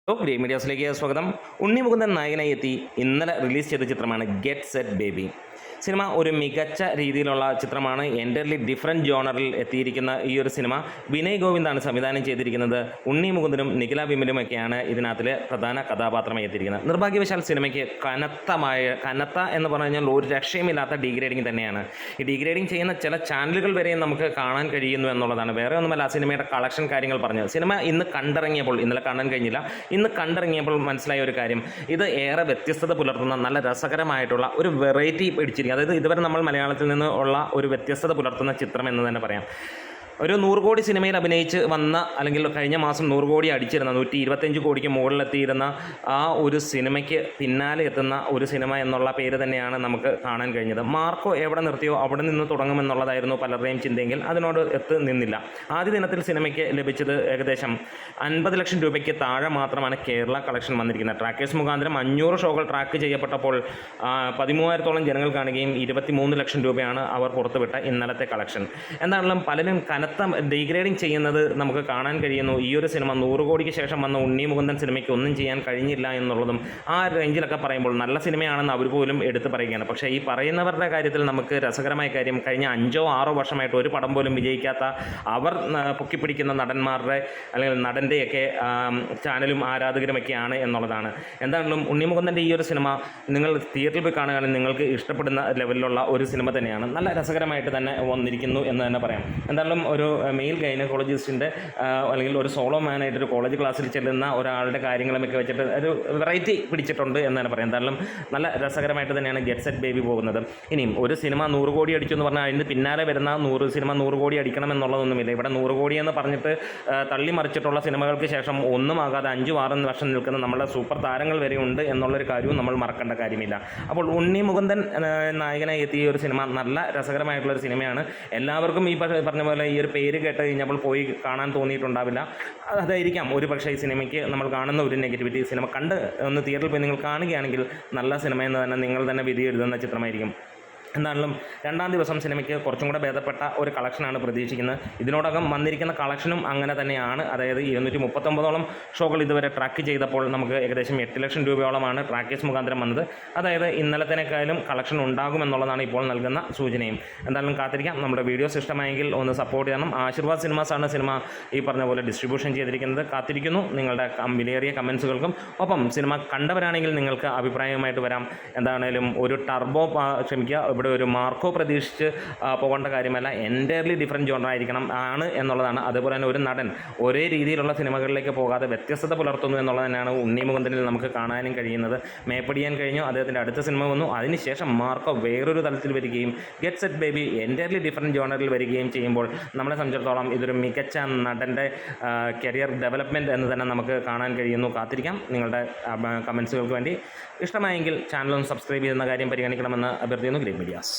Great മീഡിയാസിലേക്ക് സ്വാഗതം. ഉണ്ണി മുകുന്ദൻ നായകനായി എത്തി ഇന്നലെ റിലീസ് ചെയ്ത ചിത്രമാണ് ഗെറ്റ് സെറ്റ് ബേബി. സിനിമ ഒരു മികച്ച രീതിയിലുള്ള ചിത്രമാണ്. എൻ്റർലി ഡിഫറെൻറ്റ് ജോണറിൽ എത്തിയിരിക്കുന്ന ഈ ഒരു സിനിമ വിനയ് ഗോവിന്ദാണ് സംവിധാനം ചെയ്തിരിക്കുന്നത്. ഉണ്ണി മുകുന്ദനും നിഖില വിമലുമൊക്കെയാണ് ഇതിനകത്തിൽ പ്രധാന കഥാപാത്രമായി എത്തിയിരിക്കുന്നത്. നിർഭാഗ്യവശാൽ സിനിമയ്ക്ക് കനത്ത എന്ന് പറഞ്ഞു കഴിഞ്ഞാൽ ഒരു രക്ഷയുമില്ലാത്ത ഡീഗ്രേഡിങ് തന്നെയാണ്. ഈ ഡീഗ്രേഡിങ് ചെയ്യുന്ന ചില ചാനലുകൾ വരെ നമുക്ക് കാണാൻ കഴിയുന്നു എന്നുള്ളതാണ്. വേറെ ഒന്നുമല്ല, ആ സിനിമയുടെ കളക്ഷൻ കാര്യങ്ങൾ പറഞ്ഞത്. സിനിമ ഇന്ന് കണ്ടിറങ്ങിയപ്പോൾ, ഇന്നലെ കാണാൻ കഴിഞ്ഞില്ല, ഇന്ന് കണ്ടിറങ്ങിയപ്പോൾ മനസ്സിലായ ഒരു കാര്യം, ഇത് ഏറെ വ്യത്യസ്തത പുലർത്തുന്ന നല്ല രസകരമായിട്ടുള്ള ഒരു വെറൈറ്റി പിടിച്ചിരിക്കും. അതായത് ഇതുവരെ നമ്മൾ മലയാളത്തിൽ നിന്ന് ഉള്ള ഒരു വ്യത്യസ്തത പുലർത്തുന്ന ചിത്രം എന്ന് തന്നെ പറയാം. ഒരു 100 കോടി സിനിമയിൽ അഭിനയിച്ച് വന്ന, അല്ലെങ്കിൽ കഴിഞ്ഞ മാസം 100 കോടി അടിച്ചിരുന്ന, 125 കോടിക്ക് മുകളിലെത്തിയിരുന്ന ആ ഒരു സിനിമയ്ക്ക് പിന്നാലെ എത്തുന്ന ഒരു സിനിമ എന്നുള്ള പേര് തന്നെയാണ് നമുക്ക് കാണാൻ കഴിഞ്ഞത്. മാർക്കോ എവിടെ നിർത്തിയോ അവിടെ നിന്ന് തുടങ്ങുമെന്നുള്ളതായിരുന്നു പലരുടെയും ചിന്തയെങ്കിൽ അതിനോട് നിന്നില്ല. ആദ്യ ദിനത്തിൽ സിനിമയ്ക്ക് ലഭിച്ചത് ഏകദേശം 50 ലക്ഷം രൂപയ്ക്ക് താഴെ മാത്രമാണ് കേരള കളക്ഷൻ വന്നിരിക്കുന്നത്. ട്രാക്കേഴ്സ് മുഖാന്തരം 500 ഷോകൾ ട്രാക്ക് ചെയ്യപ്പെട്ടപ്പോൾ 13,000-ഓളം ജനങ്ങൾ കാണുകയും 23 ലക്ഷം രൂപയാണ് അവർ പുറത്തുവിട്ട ഇന്നലത്തെ കളക്ഷൻ. എന്താണെങ്കിലും പലരും ഡീഗ്രേഡിങ് ചെയ്യുന്നത് നമുക്ക് കാണാൻ കഴിയുന്നു. ഈ ഒരു സിനിമ 100 കോടിക്ക് ശേഷം വന്ന ഉണ്ണി മുകുന്ദൻ സിനിമയ്ക്ക് ഒന്നും ചെയ്യാൻ കഴിഞ്ഞില്ല എന്നുള്ളതും ആ റേഞ്ചിലൊക്കെ പറയുമ്പോൾ നല്ല സിനിമയാണെന്ന് അവർ പോലും എടുത്തു പറയുകയാണ്. പക്ഷേ ഈ പറയുന്നവരുടെ കാര്യത്തിൽ നമുക്ക് രസകരമായ കാര്യം, കഴിഞ്ഞ 5-6 വർഷമായിട്ട് ഒരു പടം പോലും വിജയിക്കാത്ത അവർ പൊക്കിപ്പിടിക്കുന്ന നടന്മാരുടെ അല്ലെങ്കിൽ നടൻ്റെയൊക്കെ ചാനലും ആരാധകരുമൊക്കെയാണ് എന്നുള്ളതാണ്. എന്താണെങ്കിലും ഉണ്ണി മുകുന്ദൻ്റെ ഈ ഒരു സിനിമ നിങ്ങൾ തിയേറ്ററിൽ പോയി കാണുകയാണെങ്കിൽ നിങ്ങൾക്ക് ഇഷ്ടപ്പെടുന്ന ലെവലിലുള്ള ഒരു സിനിമ തന്നെയാണ്. നല്ല രസകരമായിട്ട് തന്നെ വന്നിരിക്കുന്നു എന്ന് തന്നെ പറയാം. എന്തായാലും ഒരു മെയിൽ ഗൈനക്കോളജിസ്റ്റിൻ്റെ അല്ലെങ്കിൽ ഒരു സോളോ മാനായിട്ട് ഒരു കോളേജ് ക്ലാസ്സിൽ ചെല്ലുന്ന ഒരാളുടെ കാര്യങ്ങളുമൊക്കെ വെച്ചിട്ട് ഒരു വെറൈറ്റി പിടിച്ചിട്ടുണ്ട് എന്ന് തന്നെ പറയാം. എന്തായാലും നല്ല രസകരമായിട്ട് തന്നെയാണ് ഗെറ്റ് സെറ്റ് ബേബി പോകുന്നത്. ഇനിയും ഒരു സിനിമ 100 കോടി അടിച്ചു എന്ന് പറഞ്ഞാൽ അതിന് പിന്നാലെ വരുന്ന 100 കോടി അടിക്കണം എന്നുള്ളതൊന്നുമില്ല. ഇവിടെ 100 കോടി എന്ന് പറഞ്ഞിട്ട് തള്ളിമറിച്ചിട്ടുള്ള സിനിമകൾക്ക് ശേഷം ഒന്നും ആകാതെ 5-6 വർഷം നിൽക്കുന്ന നമ്മുടെ സൂപ്പർ താരങ്ങൾ വരെ ഉണ്ട് എന്നുള്ളൊരു കാര്യവും നമ്മൾ മറക്കേണ്ട കാര്യമില്ല. അപ്പോൾ ഉണ്ണി മുകുന്ദൻ നായകനായി എത്തിയ ഒരു സിനിമ നല്ല രസകരമായിട്ടുള്ളൊരു സിനിമയാണ്. എല്ലാവർക്കും ഈ പറഞ്ഞ പോലെ ഈ ഒരു പേര് കേട്ട് കഴിഞ്ഞപ്പോൾ പോയി കാണാൻ തോന്നിയിട്ടുണ്ടാവില്ല. അതായിരിക്കാം ഒരു പക്ഷേ ഈ സിനിമയ്ക്ക് നമ്മൾ കാണുന്ന ഒരു നെഗറ്റിവിറ്റി. സിനിമ കണ്ട് ഒന്ന് തിയേറ്ററിൽ പോയി നിങ്ങൾ കാണുകയാണെങ്കിൽ നല്ല സിനിമ എന്ന് തന്നെ നിങ്ങൾ തന്നെ വിധി എഴുതുന്ന ചിത്രമായിരിക്കും. എന്താണെങ്കിലും രണ്ടാം ദിവസം സിനിമയ്ക്ക് കുറച്ചും കൂടെ ഭേദപ്പെട്ട ഒരു കളക്ഷനാണ് പ്രതീക്ഷിക്കുന്നത്. ഇതിനോടകം വന്നിരിക്കുന്ന കളക്ഷനും അങ്ങനെ തന്നെയാണ്. അതായത് 239ഓളം ഷോകൾ ഇതുവരെ ട്രാക്ക് ചെയ്തപ്പോൾ നമുക്ക് ഏകദേശം 8 ലക്ഷം രൂപയോളമാണ് ട്രാക്കേഴ്സ് മുഖാന്തരം വന്നത്. അതായത് ഇന്നലത്തേക്കാളും കളക്ഷൻ ഉണ്ടാകുമെന്നുള്ളതാണ് ഇപ്പോൾ നൽകുന്ന സൂചനയും. എന്തായാലും കാത്തിരിക്കാം. നമ്മുടെ വീഡിയോസ് ഇഷ്ടമായെങ്കിൽ ഒന്ന് സപ്പോർട്ട് ചെയ്യണം. ആശീർവാദ് സിനിമാസാണ് സിനിമ ഈ പറഞ്ഞ പോലെ ഡിസ്ട്രിബ്യൂഷൻ ചെയ്തിരിക്കുന്നത്. കാത്തിരിക്കുന്നു നിങ്ങളുടെ വിലയേറിയ കമൻസുകൾക്കും. ഒപ്പം സിനിമ കണ്ടവരാണെങ്കിൽ നിങ്ങൾക്ക് അഭിപ്രായമായിട്ട് വരാം. എന്താണേലും ഒരു ടർബോ ഇവിടെ ഒരു മാർക്കോ പ്രതീക്ഷിച്ച് പോകേണ്ട കാര്യമല്ല. എൻ്റയർലി ഡിഫറെൻറ്റ് ജോണറായിരിക്കണം എന്നുള്ളതാണ്. അതുപോലെ തന്നെ ഒരു നടൻ ഒരേ രീതിയിലുള്ള സിനിമകളിലേക്ക് പോകാതെ വ്യത്യസ്തത പുലർത്തുന്നു എന്നുള്ളത് തന്നെയാണ് ഉണ്ണി മുകുന്ദനിൽ നമുക്ക് കാണാനും കഴിയുന്നത്. മേപ്പടിയാൻ കഴിഞ്ഞു, അദ്ദേഹത്തിൻ്റെ അടുത്ത സിനിമ വന്നു. അതിനുശേഷം മാർക്കോ വേറൊരു തലത്തിൽ വരികയും get set baby entirely different ജോണറിൽ വരികയും ചെയ്യുമ്പോൾ നമ്മളെ സംബന്ധിച്ചിടത്തോളം ഇതൊരു മികച്ച നടൻ്റെ കരിയർ ഡെവലപ്മെൻറ്റ് എന്ന് തന്നെ നമുക്ക് കാണാൻ കഴിയുന്നു. കാത്തിരിക്കാം. നിങ്ങളുടെ കമൻസുകൾക്ക് വേണ്ടി ഇഷ്ടമായെങ്കിൽ ചാനലൊന്ന് സബ്സ്ക്രൈബ് ചെയ്യുന്ന കാര്യം പരിഗണിക്കണമെന്ന് അഭ്യർത്ഥിക്കുന്നു. Great medias.